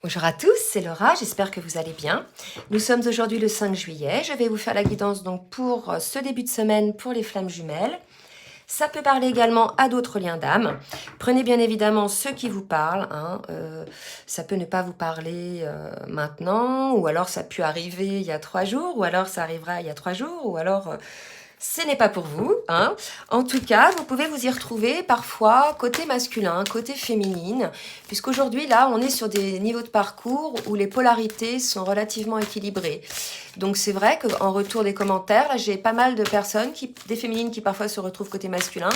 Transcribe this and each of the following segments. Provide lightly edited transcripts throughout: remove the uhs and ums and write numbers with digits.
Bonjour à tous, c'est Laura, j'espère que vous allez bien. Nous sommes aujourd'hui le 5 juillet, je vais vous faire la guidance donc pour ce début de semaine pour les flammes jumelles. Ça peut parler également à d'autres liens d'âme. Prenez bien évidemment ceux qui vous parlent, ça peut ne pas vous parler maintenant, ou alors ça a pu arriver il y a 3 jours, ou alors ça arrivera il y a 3 jours, ou alors... ce n'est pas pour vous. En tout cas, vous pouvez vous y retrouver parfois côté masculin, côté féminine, puisqu'aujourd'hui, là, on est sur des niveaux de parcours où les polarités sont relativement équilibrées. Donc, c'est vrai qu'en retour des commentaires, là, j'ai pas mal de personnes, des féminines qui parfois se retrouvent côté masculin,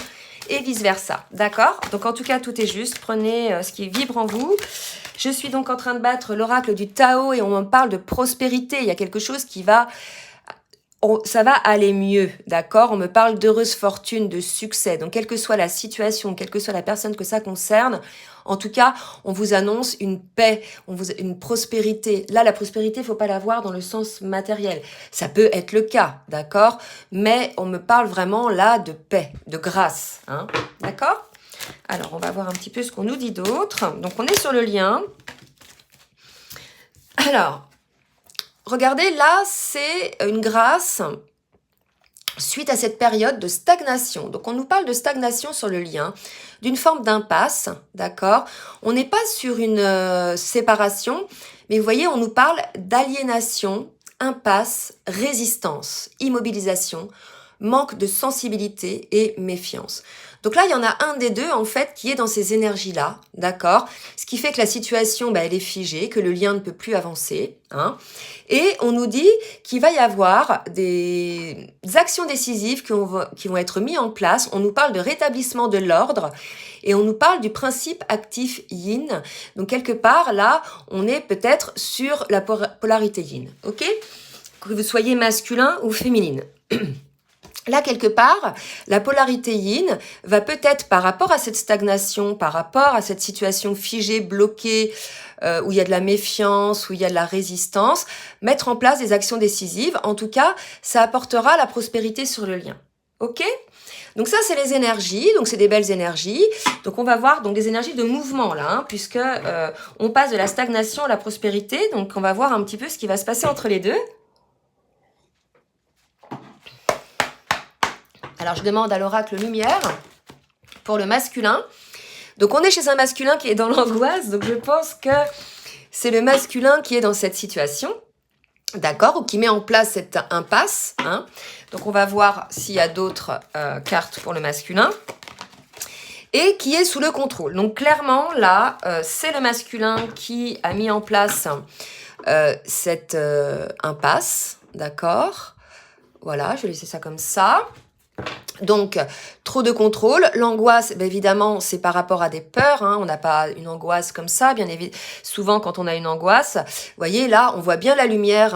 et vice-versa. D'accord? Donc, en tout cas, tout est juste. Prenez ce qui vibre en vous. Je suis donc en train de battre l'oracle du Tao et on me parle de prospérité. Il y a quelque chose qui va... ça va aller mieux, d'accord? On me parle d'heureuse fortune, de succès. Donc, quelle que soit la situation, quelle que soit la personne que ça concerne, en tout cas, on vous annonce une paix, une prospérité. Là, la prospérité, il faut pas la voir dans le sens matériel. Ça peut être le cas, d'accord? Mais on me parle vraiment là de paix, de grâce, d'accord? Alors, on va voir un petit peu ce qu'on nous dit d'autre. Donc, on est sur le lien. Alors... regardez, là, c'est une grâce suite à cette période de stagnation. Donc, on nous parle de stagnation sur le lien, d'une forme d'impasse, d'accord? On n'est pas sur une séparation, mais vous voyez, on nous parle d'aliénation, impasse, résistance, immobilisation, manque de sensibilité et méfiance. Donc là, il y en a un des deux, en fait, qui est dans ces énergies-là, d'accord? Ce qui fait que la situation, elle est figée, que le lien ne peut plus avancer, Et on nous dit qu'il va y avoir des actions décisives qui vont être mises en place. On nous parle de rétablissement de l'ordre et on nous parle du principe actif yin. Donc, quelque part, là, on est peut-être sur la polarité yin, ok? Que vous soyez masculin ou féminine. Là, quelque part, la polarité yin va peut-être, par rapport à cette stagnation, par rapport à cette situation figée, bloquée, où il y a de la méfiance, où il y a de la résistance, mettre en place des actions décisives. En tout cas, ça apportera la prospérité sur le lien. Ok ? Donc ça, c'est les énergies. Donc c'est des belles énergies. Donc on va voir donc des énergies de mouvement là, puisque on passe de la stagnation à la prospérité. Donc on va voir un petit peu ce qui va se passer entre les deux. Alors, je demande à l'oracle lumière pour le masculin. Donc, on est chez un masculin qui est dans l'angoisse. Donc, je pense que c'est le masculin qui est dans cette situation. D'accord? Ou qui met en place cette impasse. Donc, on va voir s'il y a d'autres cartes pour le masculin. Et qui est sous le contrôle. Donc, clairement, là, c'est le masculin qui a mis en place cette impasse. D'accord? Voilà, je vais laisser ça comme ça. Donc, trop de contrôle. L'angoisse, évidemment, c'est par rapport à des peurs. On n'a pas une angoisse comme ça, bien évidemment. Souvent, quand on a une angoisse, vous voyez, là, on voit bien la lumière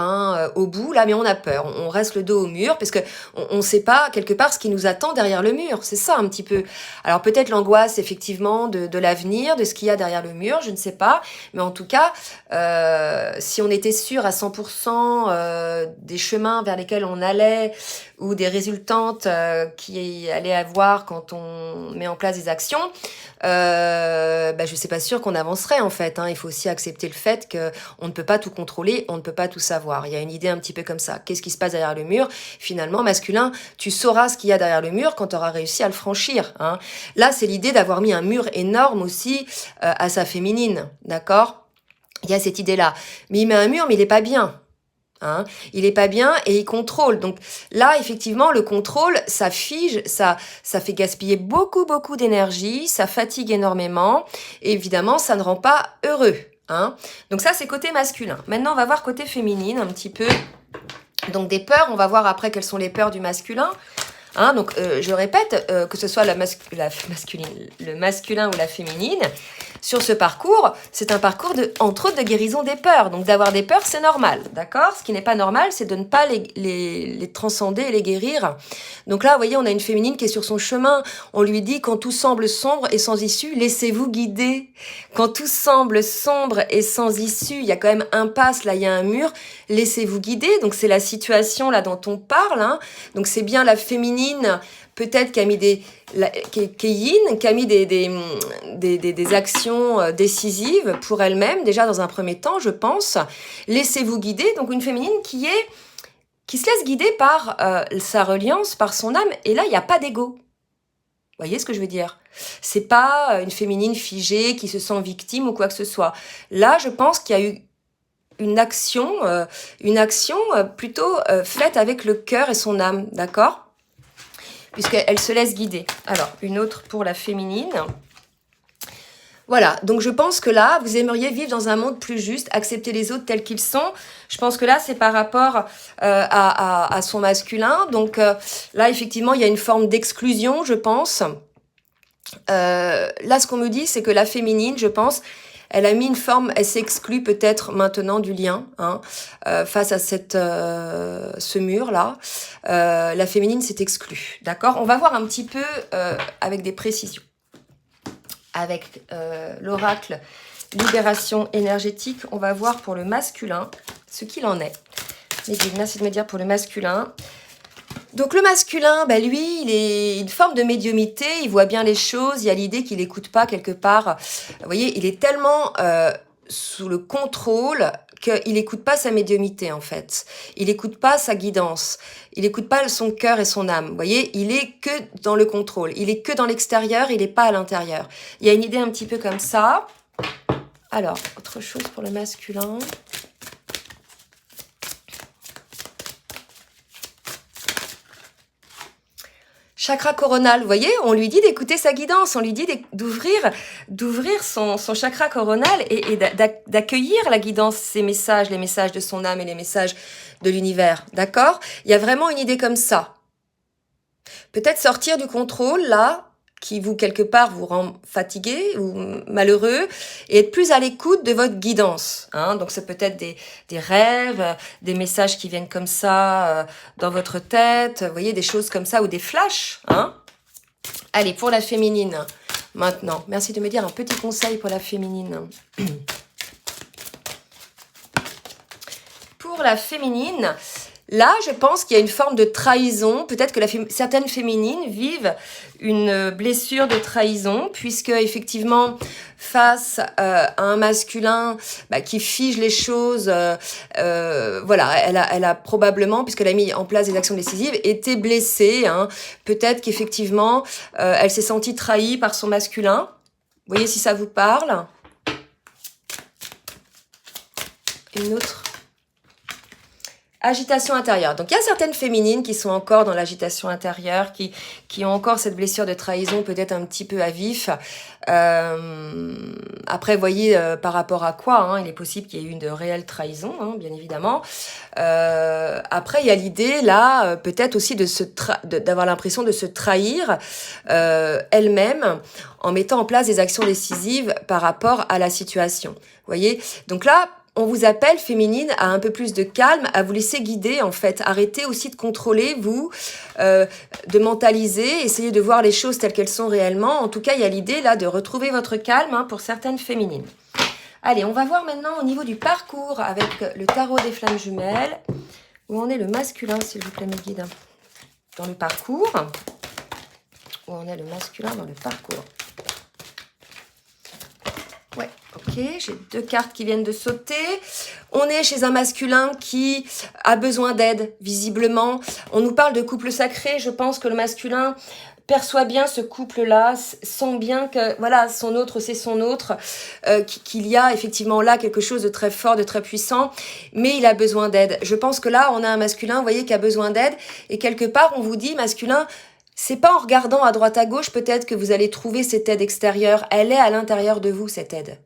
au bout, là, mais on a peur. On reste le dos au mur, parce que on ne sait pas, quelque part, ce qui nous attend derrière le mur. C'est ça, un petit peu. Alors, peut-être l'angoisse, effectivement, de l'avenir, de ce qu'il y a derrière le mur, je ne sais pas. Mais en tout cas, si on était sûr à 100% des chemins vers lesquels on allait, ou des résultantes qui allaient avoir quand on met en place des actions, je ne suis pas sûre qu'on avancerait en fait. Il faut aussi accepter le fait qu'on ne peut pas tout contrôler, on ne peut pas tout savoir. Il y a une idée un petit peu comme ça. Qu'est-ce qui se passe derrière le mur? Finalement, masculin, tu sauras ce qu'il y a derrière le mur quand tu auras réussi à le franchir. Là, c'est l'idée d'avoir mis un mur énorme aussi à sa féminine, d'accord? Il y a cette idée-là. Mais il met un mur, mais il n'est pas bien. Il est pas bien et il contrôle. Donc là, effectivement, le contrôle, ça fige, ça fait gaspiller beaucoup d'énergie, ça fatigue énormément. Et évidemment, ça ne rend pas heureux. Donc ça, c'est côté masculin. Maintenant, on va voir côté féminine un petit peu. Donc des peurs, on va voir après quelles sont les peurs du masculin. Donc je répète, que ce soit le masculin ou la féminine, sur ce parcours, c'est un parcours entre autres de guérison des peurs. Donc d'avoir des peurs, c'est normal, d'accord? Ce qui n'est pas normal, c'est de ne pas les transcender et les guérir. Donc là, vous voyez, on a une féminine qui est sur son chemin. On lui dit, quand tout semble sombre et sans issue, laissez-vous guider. Quand tout semble sombre et sans issue, il y a quand même un passe, là, il y a un mur, laissez-vous guider. Donc c'est la situation là dont on parle. Donc c'est bien la féminine peut-être qui a mis qui est yin, qui a mis des actions décisives pour elle-même, déjà dans un premier temps, je pense. Laissez-vous guider. Donc une féminine qui se laisse guider par sa reliance, par son âme. Et là, il n'y a pas d'ego. Vous voyez ce que je veux dire? C'est pas une féminine figée qui se sent victime ou quoi que ce soit. Là, je pense qu'il y a eu une action plutôt faite avec le cœur et son âme, d'accord? Puisqu'elle se laisse guider. Alors, une autre pour la féminine. Voilà, donc je pense que là, vous aimeriez vivre dans un monde plus juste, accepter les autres tels qu'ils sont. Je pense que là, c'est par rapport à son masculin. Donc là, effectivement, il y a une forme d'exclusion, je pense. Là, ce qu'on me dit, c'est que la féminine, je pense, elle a mis une forme, elle s'exclut peut-être maintenant du lien, hein, face à ce mur-là. La féminine s'est exclue, d'accord? On va voir un petit peu avec des précisions. Avec l'oracle libération énergétique, on va voir pour le masculin ce qu'il en est. Merci de me dire pour le masculin. Donc le masculin, ben lui, il est une forme de médiumnité, il voit bien les choses, il y a l'idée qu'il n'écoute pas quelque part. Vous voyez, il est tellement sous le contrôle qu'il n'écoute pas sa médiumité en fait. Il n'écoute pas sa guidance. Il n'écoute pas son cœur et son âme. Vous voyez, il est que dans le contrôle. Il est que dans l'extérieur, il n'est pas à l'intérieur. Il y a une idée un petit peu comme ça. Alors, autre chose pour le masculin. Chakra coronal, vous voyez, on lui dit d'écouter sa guidance, on lui dit d'ouvrir son chakra coronal et d'accueillir la guidance, ses messages, les messages de son âme et les messages de l'univers, d'accord? Il y a vraiment une idée comme ça. Peut-être sortir du contrôle, là, qui vous, quelque part, vous rend fatigué ou malheureux, et être plus à l'écoute de votre guidance. Hein. Donc, ça peut être des rêves, des messages qui viennent comme ça dans votre tête, vous voyez, des choses comme ça, ou des flashs. Hein. Allez, pour la féminine, maintenant. Merci de me dire un petit conseil pour la féminine. Pour la féminine... Là, je pense qu'il y a une forme de trahison. Peut-être que certaines féminines vivent une blessure de trahison, puisque effectivement, face à un masculin qui fige les choses, voilà, elle a probablement, puisqu'elle a mis en place des actions décisives, été blessée. Hein. Peut-être qu'effectivement, elle s'est sentie trahie par son masculin. Vous voyez si ça vous parle? Une autre. Agitation intérieure. Donc, il y a certaines féminines qui sont encore dans l'agitation intérieure, qui ont encore cette blessure de trahison peut-être un petit peu à vif. Après, vous voyez, par rapport à quoi, hein, il est possible qu'il y ait eu une réelle trahison, hein, bien évidemment. Après, il y a l'idée, là, peut-être aussi d'avoir l'impression de se trahir elle-même en mettant en place des actions décisives par rapport à la situation. Vous voyez? Donc là, on vous appelle, féminine, à un peu plus de calme, à vous laisser guider, en fait. Arrêtez aussi de contrôler, vous, de mentaliser, essayez de voir les choses telles qu'elles sont réellement. En tout cas, il y a l'idée, là, de retrouver votre calme, hein, pour certaines féminines. Allez, on va voir maintenant au niveau du parcours avec le tarot des flammes jumelles. Où en est le masculin, s'il vous plaît, mes guides? Dans le parcours. Où en est le masculin dans le parcours? Ouais, ok, j'ai 2 cartes qui viennent de sauter. On est chez un masculin qui a besoin d'aide, visiblement. On nous parle de couple sacré. Je pense que le masculin perçoit bien ce couple-là, sent bien que voilà, son autre, c'est son autre, qu'il y a effectivement là quelque chose de très fort, de très puissant, mais il a besoin d'aide. Je pense que là, on a un masculin, vous voyez, qui a besoin d'aide, et quelque part, on vous dit, masculin, c'est pas en regardant à droite à gauche peut-être que vous allez trouver cette aide extérieure. Elle est à l'intérieur de vous, cette aide.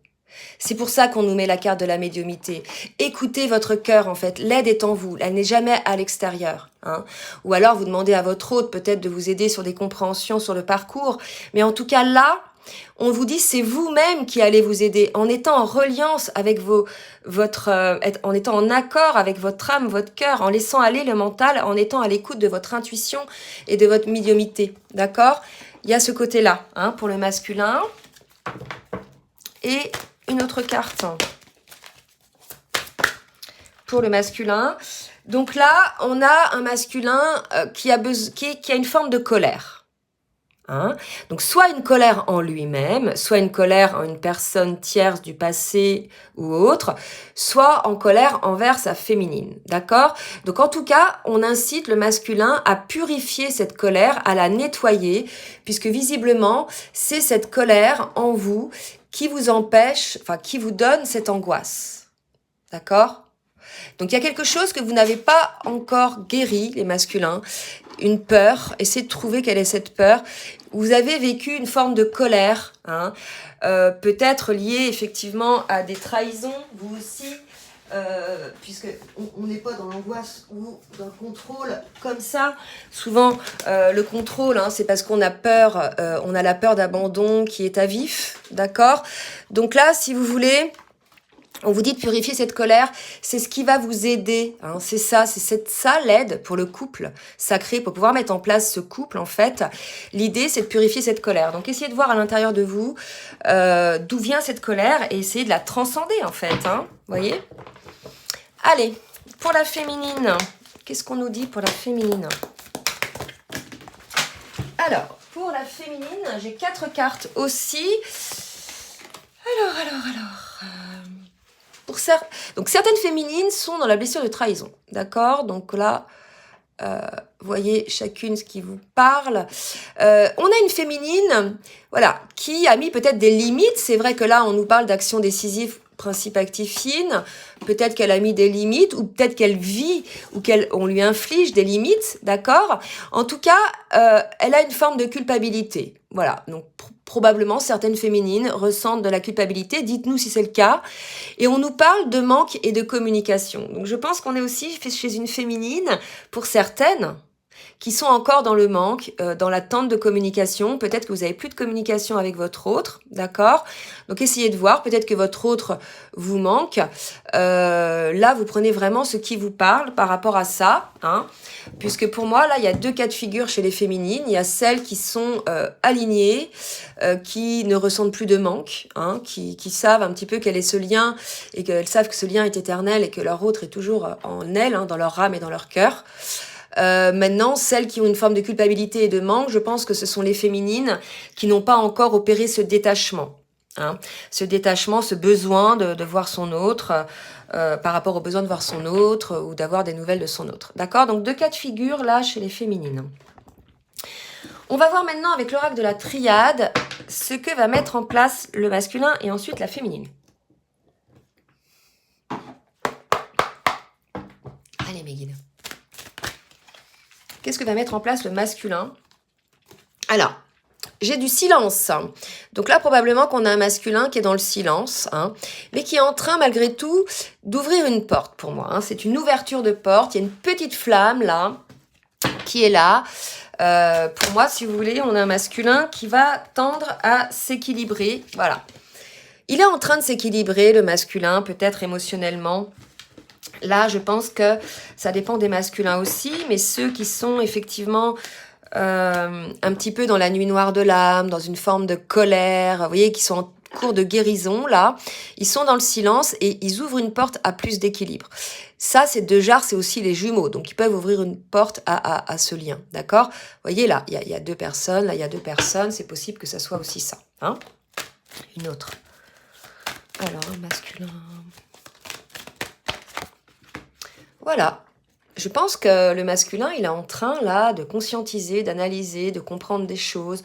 C'est pour ça qu'on nous met la carte de la médiumité. Écoutez votre cœur, en fait. L'aide est en vous. Elle n'est jamais à l'extérieur. Hein. Ou alors, vous demandez à votre hôte peut-être de vous aider sur des compréhensions sur le parcours. Mais en tout cas, là, on vous dit c'est vous-même qui allez vous aider en étant en reliance avec en étant en accord avec votre âme, votre cœur, en laissant aller le mental, en étant à l'écoute de votre intuition et de votre médiumité. D'accord? Il y a ce côté-là, hein, pour le masculin. Et une autre carte pour le masculin. Donc là, on a un masculin qui a une forme de colère. Hein. Donc, soit une colère en lui-même, soit une colère en une personne tierce du passé ou autre, soit en colère envers sa féminine, d'accord? Donc, en tout cas, on incite le masculin à purifier cette colère, à la nettoyer, puisque visiblement, c'est cette colère en vous qui vous empêche, enfin, qui vous donne cette angoisse, d'accord? Donc, il y a quelque chose que vous n'avez pas encore guéri, les masculins, une peur, essayez de trouver quelle est cette peur. Vous avez vécu une forme de colère, hein, peut-être liée effectivement à des trahisons, vous aussi, puisque on n'est pas dans l'angoisse ou dans le contrôle comme ça. Souvent, le contrôle, hein, c'est parce qu'on a peur, on a la peur d'abandon qui est à vif, d'accord? Donc là, si vous voulez, on vous dit de purifier cette colère, c'est ce qui va vous aider, hein, c'est ça l'aide pour le couple sacré, pour pouvoir mettre en place ce couple en fait. L'idée c'est de purifier cette colère, donc essayez de voir à l'intérieur de vous d'où vient cette colère et essayez de la transcender en fait, hein, voyez. Allez, pour la féminine, qu'est-ce qu'on nous dit pour la féminine? Alors, pour la féminine, j'ai 4 cartes aussi. Alors... Donc, certaines féminines sont dans la blessure de trahison, d'accord? Donc là, voyez chacune ce qui vous parle. On a une féminine, voilà, qui a mis peut-être des limites. C'est vrai que là, on nous parle d'action décisive, principe actif fine. Peut-être qu'elle a mis des limites, ou peut-être qu'elle vit, ou qu'on lui inflige des limites, d'accord? En tout cas, elle a une forme de culpabilité. Voilà, donc probablement certaines féminines ressentent de la culpabilité. Dites-nous si c'est le cas. Et on nous parle de manque et de communication. Donc je pense qu'on est aussi chez une féminine, pour certaines, qui sont encore dans le manque, dans l'attente de communication. Peut-être que vous avez plus de communication avec votre autre, d'accord? Donc essayez de voir, peut-être que votre autre vous manque. Là, vous prenez vraiment ce qui vous parle par rapport à ça, hein? Puisque pour moi, là, il y a 2 cas de figure chez les féminines. Il y a celles qui sont alignées, qui ne ressentent plus de manque, hein, qui savent un petit peu quel est ce lien et qu'elles savent que ce lien est éternel et que leur autre est toujours en elles, hein, dans leur âme et dans leur cœur. Maintenant, celles qui ont une forme de culpabilité et de manque, je pense que ce sont les féminines qui n'ont pas encore opéré ce détachement. Hein, ce détachement, ce besoin de voir son autre, par rapport au besoin de voir son autre ou d'avoir des nouvelles de son autre. D'accord? Donc 2 cas de figure là chez les féminines. On va voir maintenant avec l'oracle de la triade ce que va mettre en place le masculin et ensuite la féminine. Allez mes guides. Qu'est-ce que va mettre en place le masculin? Alors, j'ai du silence. Donc là, probablement qu'on a un masculin qui est dans le silence, hein, mais qui est en train, malgré tout, d'ouvrir une porte pour moi. Hein. C'est une ouverture de porte. Il y a une petite flamme, là, qui est là. Pour moi, si vous voulez, on a un masculin qui va tendre à s'équilibrer. Voilà. Il est en train de s'équilibrer, le masculin, peut-être émotionnellement. Là, je pense que ça dépend des masculins aussi, mais ceux qui sont effectivement un petit peu dans la nuit noire de l'âme, dans une forme de colère, vous voyez, qui sont en cours de guérison, là, ils sont dans le silence et ils ouvrent une porte à plus d'équilibre. Ça, c'est 2 jarres, c'est aussi les jumeaux, donc ils peuvent ouvrir une porte à ce lien, d'accord? Vous voyez, là, il y a 2 personnes, là, il y a 2 personnes, c'est possible que ça soit aussi ça, hein? Une autre. Alors, masculin... Voilà, je pense que le masculin, il est en train là de conscientiser, d'analyser, de comprendre des choses,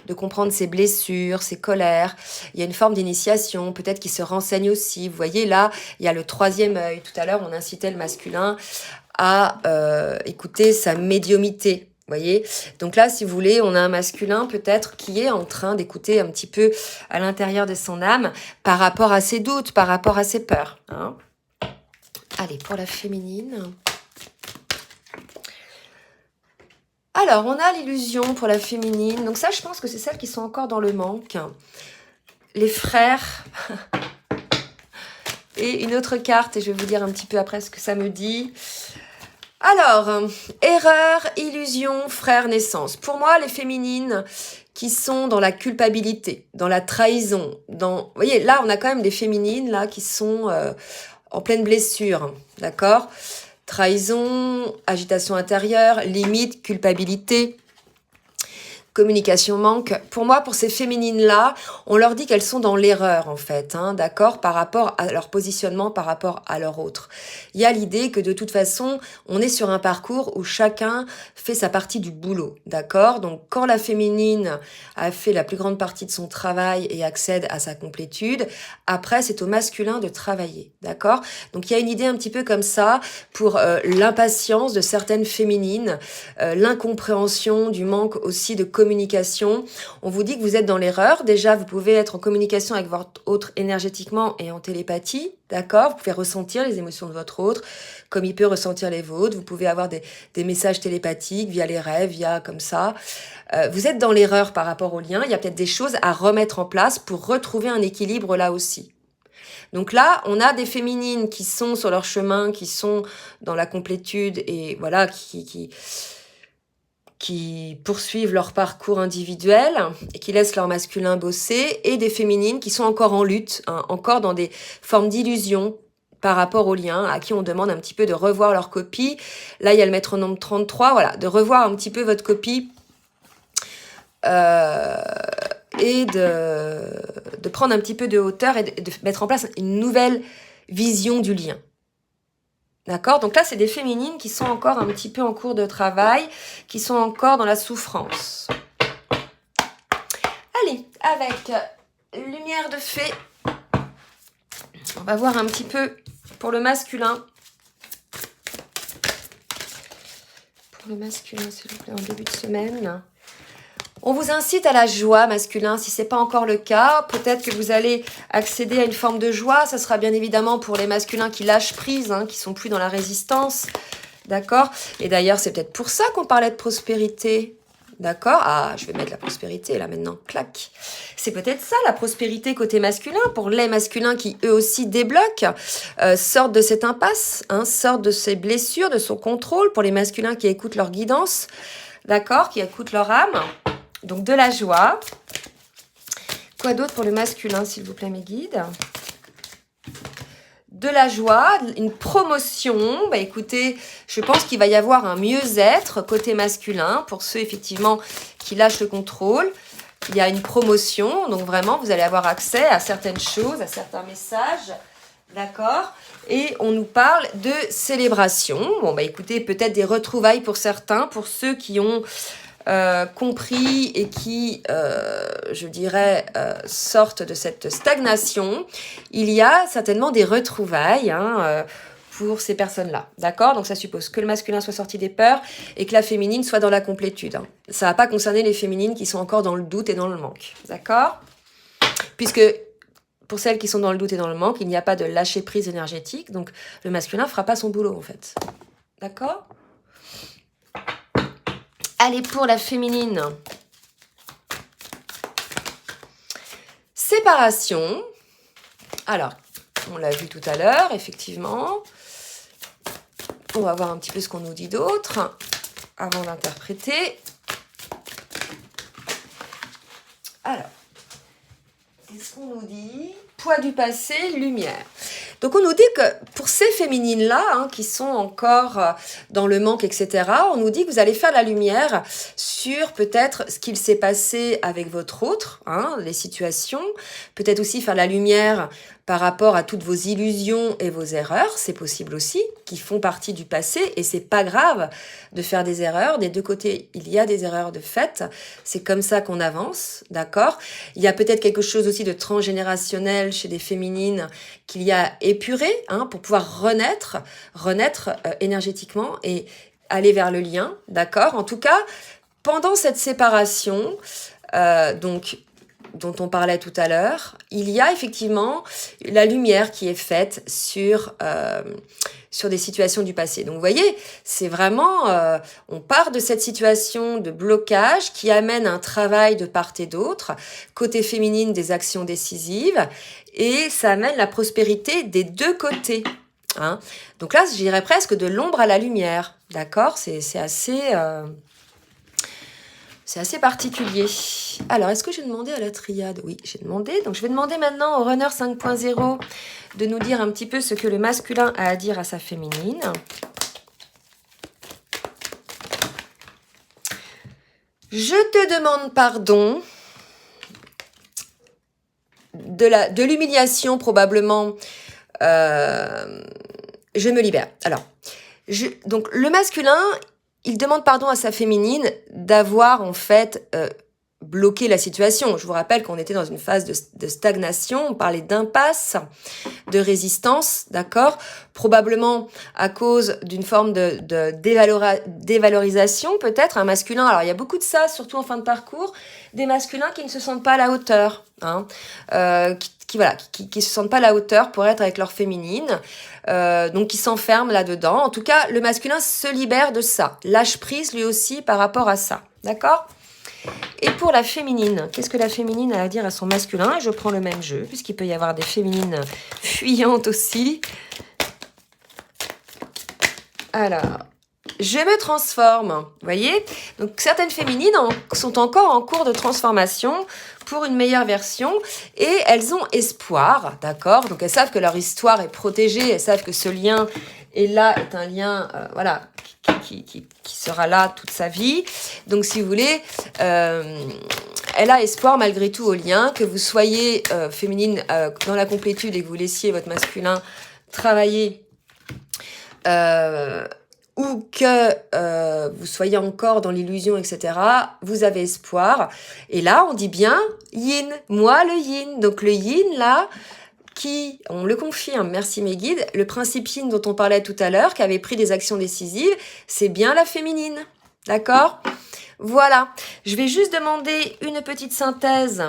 de comprendre ses blessures, ses colères. Il y a une forme d'initiation, peut-être qu'il se renseigne aussi. Vous voyez là, il y a le 3e œil. Tout à l'heure, on incitait le masculin à écouter sa médiumité. Vous voyez, donc là, si vous voulez, on a un masculin peut-être qui est en train d'écouter un petit peu à l'intérieur de son âme par rapport à ses doutes, par rapport à ses peurs, hein. Allez, pour la féminine. Alors, on a l'illusion pour la féminine. Donc ça, je pense que c'est celles qui sont encore dans le manque. Les frères. Et une autre carte, et je vais vous dire un petit peu après ce que ça me dit. Alors, erreur, illusion, frère, naissance. Pour moi, les féminines qui sont dans la culpabilité, dans la trahison, dans... Vous voyez, là, on a quand même des féminines là qui sont... en pleine blessure, d'accord? Trahison, agitation intérieure, limite, culpabilité. communication manque. Pour moi, pour ces féminines-là, on leur dit qu'elles sont dans l'erreur, en fait, hein, d'accord, par rapport à leur positionnement, par rapport à leur autre. Il y a l'idée que de toute façon, on est sur un parcours où chacun fait sa partie du boulot, d'accord. Donc, quand la féminine a fait la plus grande partie de son travail et accède à sa complétude, après, c'est au masculin de travailler, d'accord. Donc, il y a une idée un petit peu comme ça pour l'impatience de certaines féminines, l'incompréhension, du manque aussi de communication. On vous dit que vous êtes dans l'erreur. Déjà, vous pouvez être en communication avec votre autre énergétiquement et en télépathie, d'accord. Vous pouvez ressentir les émotions de votre autre, comme il peut ressentir les vôtres. Vous pouvez avoir des messages télépathiques via les rêves, via comme ça. Vous êtes dans l'erreur par rapport au lien. Il y a peut-être des choses à remettre en place pour retrouver un équilibre là aussi. Donc là, on a des féminines qui sont sur leur chemin, qui sont dans la complétude et voilà, qui poursuivent leur parcours individuel et qui laissent leur masculin bosser, et des féminines qui sont encore en lutte, hein, encore dans des formes d'illusion par rapport au lien, à qui on demande un petit peu de revoir leur copie. Là, il y a le métronome 33, voilà, de revoir un petit peu votre copie et de prendre un petit peu de hauteur et de mettre en place une nouvelle vision du lien. D'accord? Donc là, c'est des féminines qui sont encore un petit peu en cours de travail, qui sont encore dans la souffrance. Allez, avec lumière de fée, on va voir un petit peu pour le masculin. Pour le masculin, s'il vous plaît, en début de semaine. On vous incite à la joie masculin, si ce n'est pas encore le cas. Peut-être que vous allez accéder à une forme de joie. Ça sera bien évidemment pour les masculins qui lâchent prise, hein, qui sont plus dans la résistance. D'accord? Et d'ailleurs, c'est peut-être pour ça qu'on parlait de prospérité. D'accord? Ah, je vais mettre la prospérité là maintenant. Clac. C'est peut-être ça la prospérité côté masculin, pour les masculins qui eux aussi débloquent, sortent de cette impasse, hein, sortent de ces blessures, de son contrôle, pour les masculins qui écoutent leur guidance. D'accord? Qui écoutent leur âme. Donc, de la joie. Quoi d'autre pour le masculin, s'il vous plaît, mes guides? De la joie, une promotion. Bah, écoutez, je pense qu'il va y avoir un mieux-être côté masculin pour ceux, effectivement, qui lâchent le contrôle. Il y a une promotion. Donc, vraiment, vous allez avoir accès à certaines choses, à certains messages. D'accord? Et on nous parle de célébration. Bon, bah, écoutez, peut-être des retrouvailles pour certains, pour ceux qui ont compris et qui, je dirais, sortent de cette stagnation. Il y a certainement des retrouvailles pour ces personnes-là. D'accord? Donc ça suppose que le masculin soit sorti des peurs et que la féminine soit dans la complétude. Hein. Ça ne va pas concerner les féminines qui sont encore dans le doute et dans le manque. D'accord? Puisque pour celles qui sont dans le doute et dans le manque, il n'y a pas de lâcher prise énergétique. Donc le masculin ne fera pas son boulot en fait. D'accord? Allez, pour la féminine. Séparation. Alors, on l'a vu tout à l'heure, effectivement. On va voir un petit peu ce qu'on nous dit d'autre avant d'interpréter. Alors, qu'est-ce qu'on nous dit? Poids du passé, lumière. Donc, on nous dit que pour ces féminines-là, hein, qui sont encore dans le manque, etc., on nous dit que vous allez faire la lumière sur peut-être ce qu'il s'est passé avec votre autre, hein, les situations. Peut-être aussi faire la lumière par rapport à toutes vos illusions et vos erreurs. C'est possible aussi, qui font partie du passé. Et c'est pas grave de faire des erreurs. Des deux côtés, il y a des erreurs de fait. C'est comme ça qu'on avance, d'accord? Il y a peut-être quelque chose aussi de transgénérationnel chez des féminines qu'il y a épuré, hein, pour pouvoir renaître énergétiquement et aller vers le lien, d'accord? En tout cas, pendant cette séparation, donc dont on parlait tout à l'heure, il y a effectivement la lumière qui est faite sur des situations du passé. Donc vous voyez, c'est vraiment, on part de cette situation de blocage qui amène un travail de part et d'autre, côté féminine des actions décisives, et ça amène la prospérité des deux côtés. Hein. Donc là, je dirais presque de l'ombre à la lumière, d'accord? C'est assez particulier. Alors, est-ce que j'ai demandé à la triade? Oui, j'ai demandé. Donc, je vais demander maintenant au runner 5.0 de nous dire un petit peu ce que le masculin a à dire à sa féminine. Je te demande pardon de l'humiliation probablement. Je me libère. Alors, donc le masculin, il demande pardon à sa féminine d'avoir en fait bloqué la situation. Je vous rappelle qu'on était dans une phase de stagnation, on parlait d'impasse, de résistance, d'accord? Probablement à cause d'une forme de dévalorisation peut-être, un masculin. Alors il y a beaucoup de ça, surtout en fin de parcours, des masculins qui ne se sentent pas à la hauteur, hein, qui se sentent pas à la hauteur pour être avec leur féminine, donc qui s'enferment là-dedans. En tout cas, le masculin se libère de ça, lâche prise lui aussi par rapport à ça, d'accord? Et pour la féminine, qu'est-ce que la féminine a à dire à son masculin? Et je prends le même jeu, puisqu'il peut y avoir des féminines fuyantes aussi. Alors, je me transforme, vous voyez? Donc, certaines féminines sont encore en cours de transformation pour une meilleure version et elles ont espoir, d'accord? Donc, elles savent que leur histoire est protégée, elles savent que ce lien est un lien, voilà, qui sera là toute sa vie. Donc, si vous voulez, elle a espoir malgré tout au lien, que vous soyez féminine dans la complétude et que vous laissiez votre masculin travailler ou que vous soyez encore dans l'illusion, etc., vous avez espoir. Et là, on dit bien yin, moi le yin. Donc le yin, là, on le confirme, merci mes guides, le principe yin dont on parlait tout à l'heure, qui avait pris des actions décisives, c'est bien la féminine. D'accord? Voilà. Je vais juste demander une petite synthèse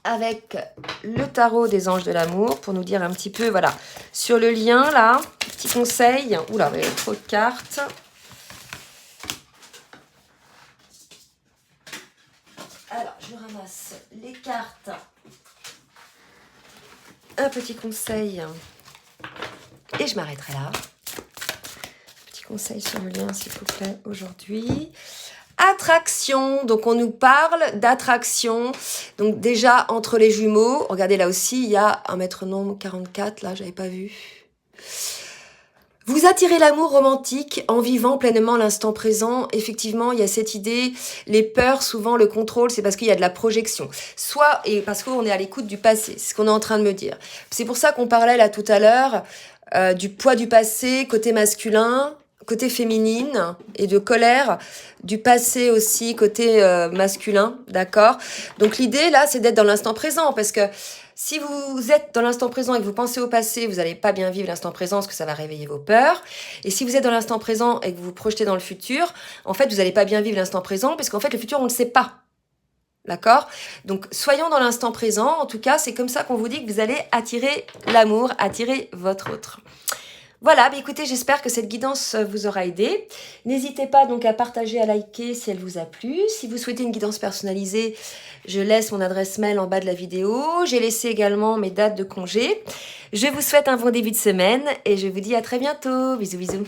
avec le tarot des anges de l'amour pour nous dire un petit peu, voilà, sur le lien, là, petit conseil. Oula, il y a trop de cartes. Alors, je ramasse les cartes. Un petit conseil. Et je m'arrêterai là. Petit conseil sur le lien, s'il vous plaît, aujourd'hui. Attraction, donc on nous parle d'attraction, donc déjà entre les jumeaux, regardez là aussi, il y a un métronome 44, là j'avais pas vu. Vous attirez l'amour romantique en vivant pleinement l'instant présent. Effectivement, il y a cette idée, les peurs, souvent le contrôle, c'est parce qu'il y a de la projection. Soit, et parce qu'on est à l'écoute du passé, c'est ce qu'on est en train de me dire. C'est pour ça qu'on parlait là tout à l'heure du poids du passé, côté masculin, côté féminine, et de colère, du passé aussi, côté masculin, d'accord? Donc l'idée là, c'est d'être dans l'instant présent, parce que si vous êtes dans l'instant présent et que vous pensez au passé, vous n'allez pas bien vivre l'instant présent parce que ça va réveiller vos peurs. Et si vous êtes dans l'instant présent et que vous vous projetez dans le futur, en fait, vous n'allez pas bien vivre l'instant présent parce qu'en fait, le futur, on ne le sait pas. D'accord? Donc, soyons dans l'instant présent. En tout cas, c'est comme ça qu'on vous dit que vous allez attirer l'amour, attirer votre autre. Voilà, bah écoutez, j'espère que cette guidance vous aura aidé. N'hésitez pas donc à partager, à liker si elle vous a plu. Si vous souhaitez une guidance personnalisée, je laisse mon adresse mail en bas de la vidéo. J'ai laissé également mes dates de congé. Je vous souhaite un bon début de semaine et je vous dis à très bientôt. Bisous, bisous.